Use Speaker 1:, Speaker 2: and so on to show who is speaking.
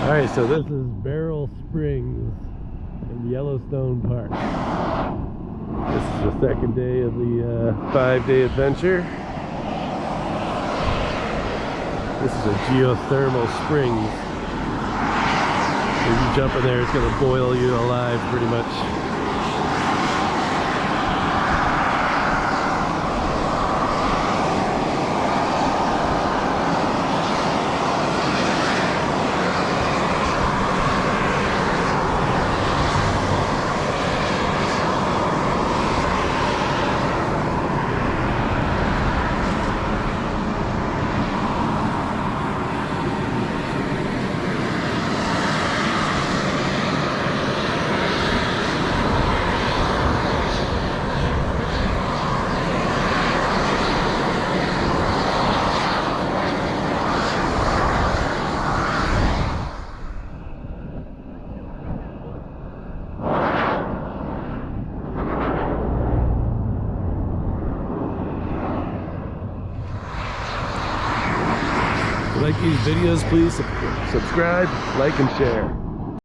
Speaker 1: Alright, so this is Beryl Springs in Yellowstone Park. This is the second day of the 5-day adventure. This is a geothermal springs. If you jump in there, it's going to boil you alive pretty much. If you like these videos, please subscribe, like, and share.